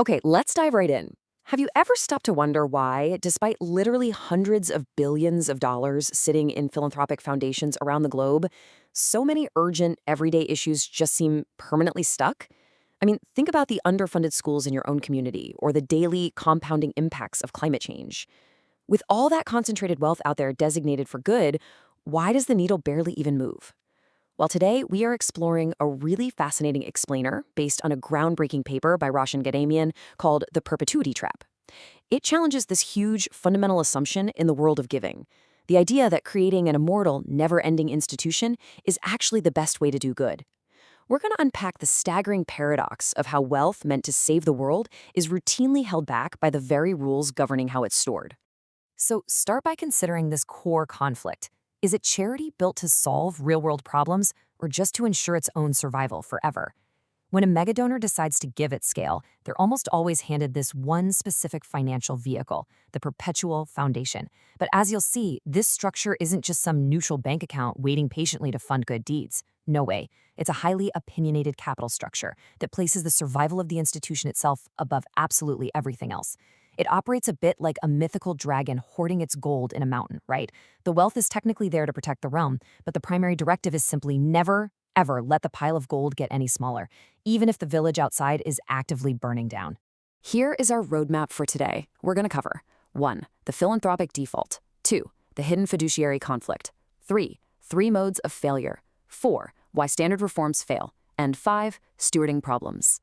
Okay, let's dive right in. Have you ever stopped to wonder why, despite literally hundreds of billions of dollars sitting in philanthropic foundations around the globe, so many urgent, everyday issues just seem permanently stuck? I mean, think about the underfunded schools in your own community or the daily compounding impacts of climate change. With all that concentrated wealth out there designated for good, why does the needle barely even move? Well, today we are exploring a really fascinating explainer based on a groundbreaking paper by Roshan Gadamian called The Perpetuity Trap. It challenges this huge fundamental assumption in the world of giving, the idea that creating an immortal, never-ending institution is actually the best way to do good. We're going to unpack the staggering paradox of how wealth meant to save the world is routinely held back by the very rules governing how it's stored. So start by considering this core conflict. Is it charity built to solve real-world problems or just to ensure its own survival forever? When a megadonor decides to give at scale, they're almost always handed this one specific financial vehicle, the perpetual foundation. But as you'll see, this structure isn't just some neutral bank account waiting patiently to fund good deeds. No way. It's a highly opinionated capital structure that places the survival of the institution itself above absolutely everything else. It operates a bit like a mythical dragon hoarding its gold in a mountain, right? The wealth is technically there to protect the realm, but the primary directive is simply never, ever let the pile of gold get any smaller, even if the village outside is actively burning down. Here is our roadmap for today. We're going to cover 1. The philanthropic default. 2. The hidden fiduciary conflict. 3. Three modes of failure. 4. Why standard reforms fail. And 5. Stewarding problems.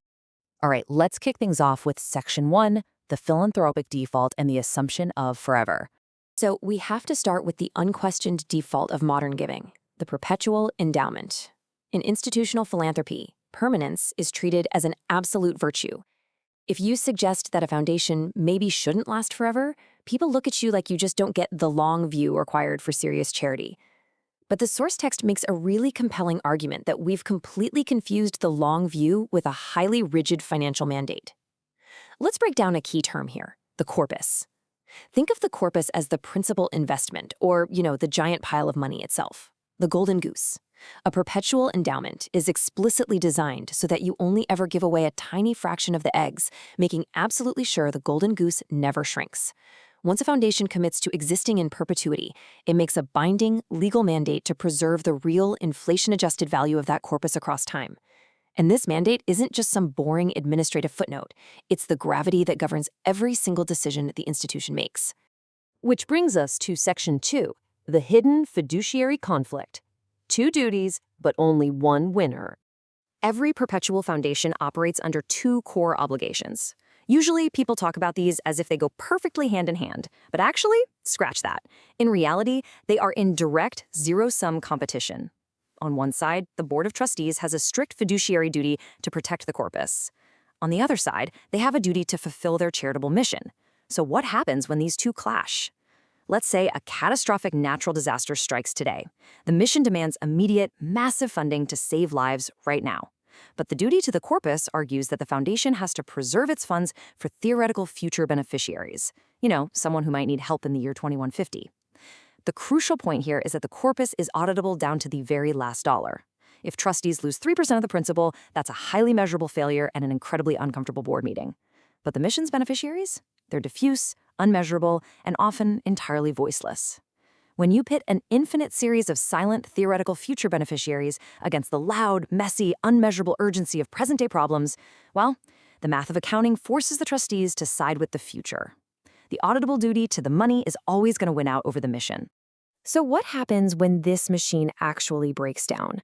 All right, let's kick things off with Section 1, the philanthropic default and the assumption of forever. So we have to start with the unquestioned default of modern giving, the perpetual endowment. In institutional philanthropy, permanence is treated as an absolute virtue. If you suggest that a foundation maybe shouldn't last forever, people look at you like you just don't get the long view required for serious charity. But the source text makes a really compelling argument that we've completely confused the long view with a highly rigid financial mandate. Let's break down a key term here, the corpus. Think of the corpus as the principal investment, or, the giant pile of money itself, the golden goose. A perpetual endowment is explicitly designed so that you only ever give away a tiny fraction of the eggs, making absolutely sure the golden goose never shrinks. Once a foundation commits to existing in perpetuity, it makes a binding, legal mandate to preserve the real inflation-adjusted value of that corpus across time. And this mandate isn't just some boring administrative footnote. It's the gravity that governs every single decision the institution makes. Which brings us to Section 2, the hidden fiduciary conflict. 2 duties, but only 1 winner. Every perpetual foundation operates under 2 core obligations. Usually, people talk about these as if they go perfectly hand in hand, but actually, scratch that. In reality, they are in direct, zero-sum competition. On one side, the Board of Trustees has a strict fiduciary duty to protect the corpus. On the other side, they have a duty to fulfill their charitable mission. So what happens when these 2 clash? Let's say a catastrophic natural disaster strikes today. The mission demands immediate, massive funding to save lives right now. But the duty to the corpus argues that the foundation has to preserve its funds for theoretical future beneficiaries. Someone who might need help in the year 2150. The crucial point here is that the corpus is auditable down to the very last dollar. If trustees lose 3% of the principal, that's a highly measurable failure and an incredibly uncomfortable board meeting. But the mission's beneficiaries? They're diffuse, unmeasurable, and often entirely voiceless. When you pit an infinite series of silent, theoretical future beneficiaries against the loud, messy, unmeasurable urgency of present-day problems, well, the math of accounting forces the trustees to side with the future. The auditable duty to the money is always going to win out over the mission. So what happens when this machine actually breaks down?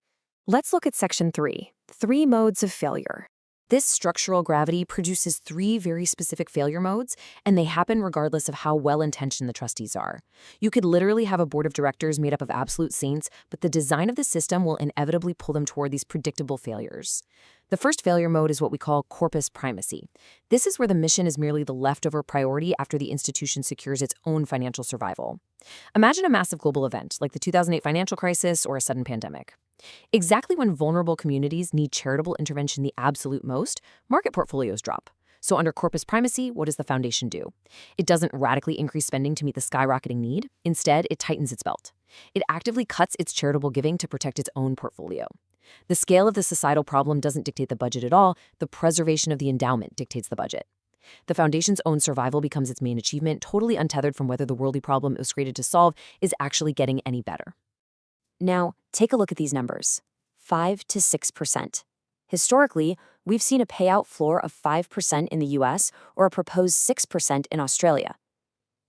Let's look at Section 3, 3 modes of failure. This structural gravity produces 3 very specific failure modes, and they happen regardless of how well-intentioned the trustees are. You could literally have a board of directors made up of absolute saints, but the design of the system will inevitably pull them toward these predictable failures. The first failure mode is what we call corpus primacy. This is where the mission is merely the leftover priority after the institution secures its own financial survival. Imagine a massive global event, like the 2008 financial crisis or a sudden pandemic. Exactly when vulnerable communities need charitable intervention the absolute most, market portfolios drop. So under corpus primacy, what does the foundation do? It doesn't radically increase spending to meet the skyrocketing need. Instead, it tightens its belt. It actively cuts its charitable giving to protect its own portfolio. The scale of the societal problem doesn't dictate the budget at all. The preservation of the endowment dictates the budget. The foundation's own survival becomes its main achievement, totally untethered from whether the worldly problem it was created to solve is actually getting any better. Now, take a look at these numbers. 5 to 6%. Historically, we've seen a payout floor of 5% in the US or a proposed 6% in Australia.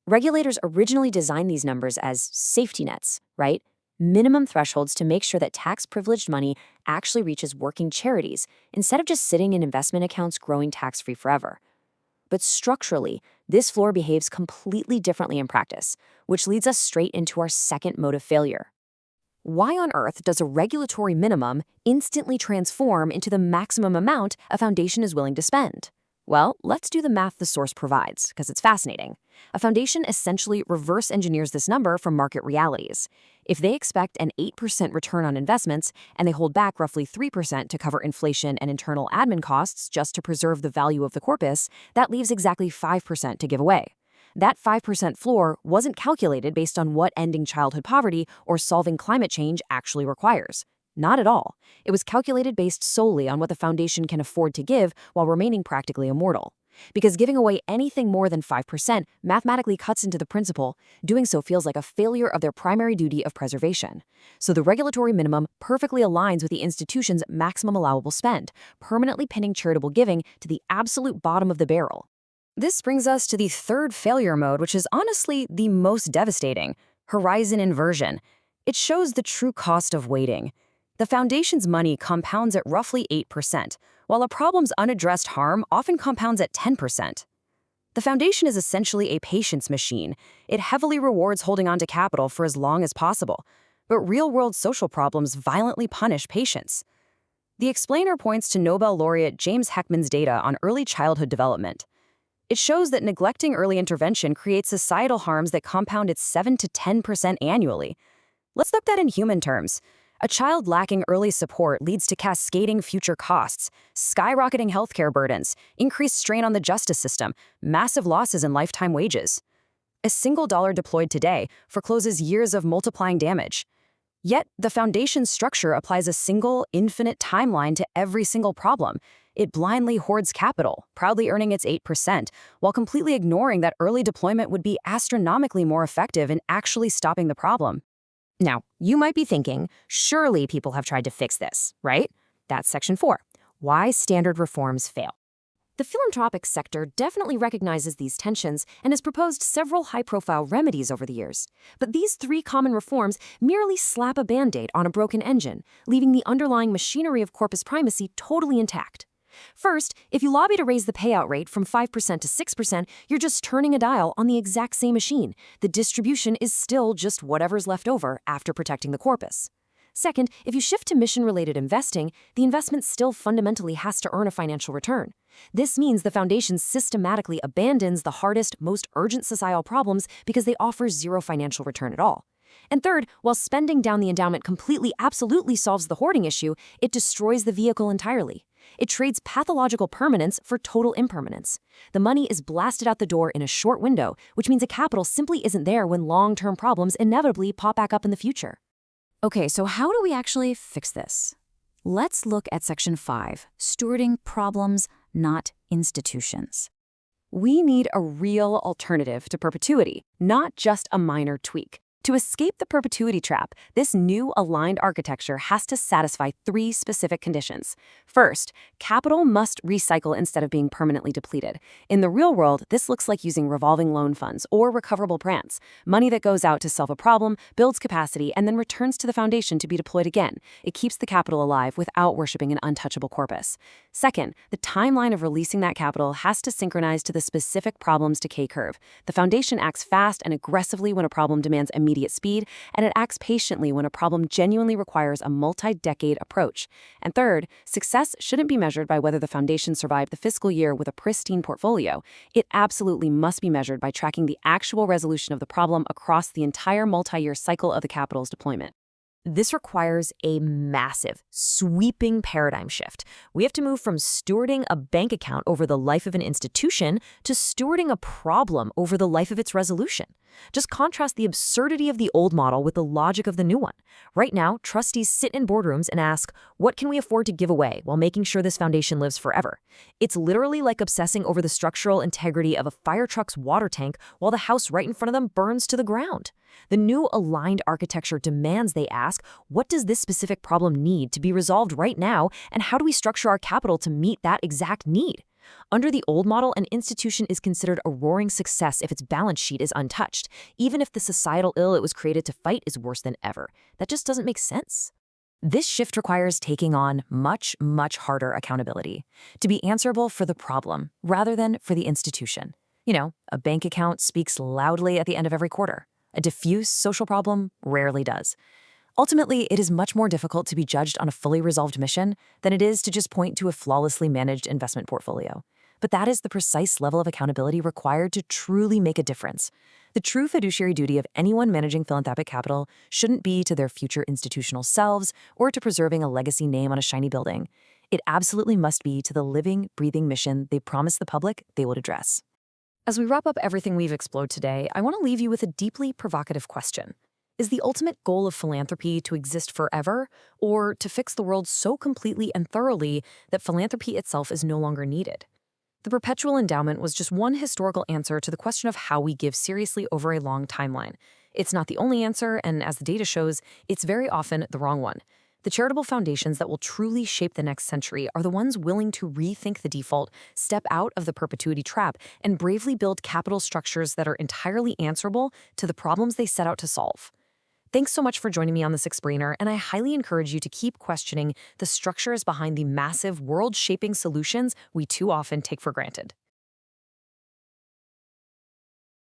Regulators originally designed these numbers as safety nets, right? Minimum thresholds to make sure that tax-privileged money actually reaches working charities instead of just sitting in investment accounts growing tax-free forever. But structurally, this floor behaves completely differently in practice, which leads us straight into our second mode of failure. Why on earth does a regulatory minimum instantly transform into the maximum amount a foundation is willing to spend? Well, let's do the math the source provides, because it's fascinating. A foundation essentially reverse engineers this number from market realities. If they expect an 8% return on investments, and they hold back roughly 3% to cover inflation and internal admin costs just to preserve the value of the corpus, that leaves exactly 5% to give away. That 5% floor wasn't calculated based on what ending childhood poverty or solving climate change actually requires. Not at all. It was calculated based solely on what the foundation can afford to give while remaining practically immortal. Because giving away anything more than 5% mathematically cuts into the principle, doing so feels like a failure of their primary duty of preservation. So the regulatory minimum perfectly aligns with the institution's maximum allowable spend, permanently pinning charitable giving to the absolute bottom of the barrel. This brings us to the third failure mode, which is honestly the most devastating: horizon inversion. It shows the true cost of waiting. The foundation's money compounds at roughly 8%, while a problem's unaddressed harm often compounds at 10%. The foundation is essentially a patience machine. It heavily rewards holding on to capital for as long as possible, but real-world social problems violently punish patience. The explainer points to Nobel laureate James Heckman's data on early childhood development. It shows that neglecting early intervention creates societal harms that compound at 7 to 10% annually. Let's look at that in human terms. A child lacking early support leads to cascading future costs, skyrocketing healthcare burdens, increased strain on the justice system, massive losses in lifetime wages. A single dollar deployed today forecloses years of multiplying damage. Yet, the foundation's structure applies a single, infinite timeline to every single problem. It blindly hoards capital, proudly earning its 8%, while completely ignoring that early deployment would be astronomically more effective in actually stopping the problem. Now, you might be thinking, surely people have tried to fix this, right? That's Section 4. Why standard reforms fail. The philanthropic sector definitely recognizes these tensions and has proposed several high-profile remedies over the years. But these three common reforms merely slap a Band-Aid on a broken engine, leaving the underlying machinery of corpus primacy totally intact. First, if you lobby to raise the payout rate from 5% to 6%, you're just turning a dial on the exact same machine. The distribution is still just whatever's left over after protecting the corpus. Second, if you shift to mission-related investing, the investment still fundamentally has to earn a financial return. This means the foundation systematically abandons the hardest, most urgent societal problems because they offer zero financial return at all. And third, while spending down the endowment completely absolutely solves the hoarding issue, it destroys the vehicle entirely. It trades pathological permanence for total impermanence. The money is blasted out the door in a short window, which means a capital simply isn't there when long-term problems inevitably pop back up in the future. Okay, so how do we actually fix this? Let's look at Section 5, stewarding problems, not institutions. We need a real alternative to perpetuity, not just a minor tweak. To escape the perpetuity trap, this new aligned architecture has to satisfy three specific conditions. First, capital must recycle instead of being permanently depleted. In the real world, this looks like using revolving loan funds or recoverable grants, money that goes out to solve a problem, builds capacity, and then returns to the foundation to be deployed again. It keeps the capital alive without worshiping an untouchable corpus. Second, the timeline of releasing that capital has to synchronize to the specific problem's decay curve. The foundation acts fast and aggressively when a problem demands immediate speed, and it acts patiently when a problem genuinely requires a multi-decade approach. And third, success shouldn't be measured by whether the foundation survived the fiscal year with a pristine portfolio. It absolutely must be measured by tracking the actual resolution of the problem across the entire multi-year cycle of the capital's deployment. This requires a massive, sweeping paradigm shift. We have to move from stewarding a bank account over the life of an institution to stewarding a problem over the life of its resolution. Just contrast the absurdity of the old model with the logic of the new one. Right now, trustees sit in boardrooms and ask, what can we afford to give away while making sure this foundation lives forever? It's literally like obsessing over the structural integrity of a fire truck's water tank while the house right in front of them burns to the ground. The new aligned architecture demands they ask, what does this specific problem need to be resolved right now, and how do we structure our capital to meet that exact need? Under the old model, an institution is considered a roaring success if its balance sheet is untouched, even if the societal ill it was created to fight is worse than ever. That just doesn't make sense. This shift requires taking on much, much harder accountability, to be answerable for the problem rather than for the institution. A bank account speaks loudly at the end of every quarter. A diffuse social problem rarely does. Ultimately, it is much more difficult to be judged on a fully resolved mission than it is to just point to a flawlessly managed investment portfolio. But that is the precise level of accountability required to truly make a difference. The true fiduciary duty of anyone managing philanthropic capital shouldn't be to their future institutional selves or to preserving a legacy name on a shiny building. It absolutely must be to the living, breathing mission they promise the public they would address. As we wrap up everything we've explored today, I want to leave you with a deeply provocative question. Is the ultimate goal of philanthropy to exist forever, or to fix the world so completely and thoroughly that philanthropy itself is no longer needed? The perpetual endowment was just one historical answer to the question of how we give seriously over a long timeline. It's not the only answer, and as the data shows, it's very often the wrong one. The charitable foundations that will truly shape the next century are the ones willing to rethink the default, step out of the perpetuity trap, and bravely build capital structures that are entirely answerable to the problems they set out to solve. Thanks so much for joining me on this explainer, and I highly encourage you to keep questioning the structures behind the massive world-shaping solutions we too often take for granted.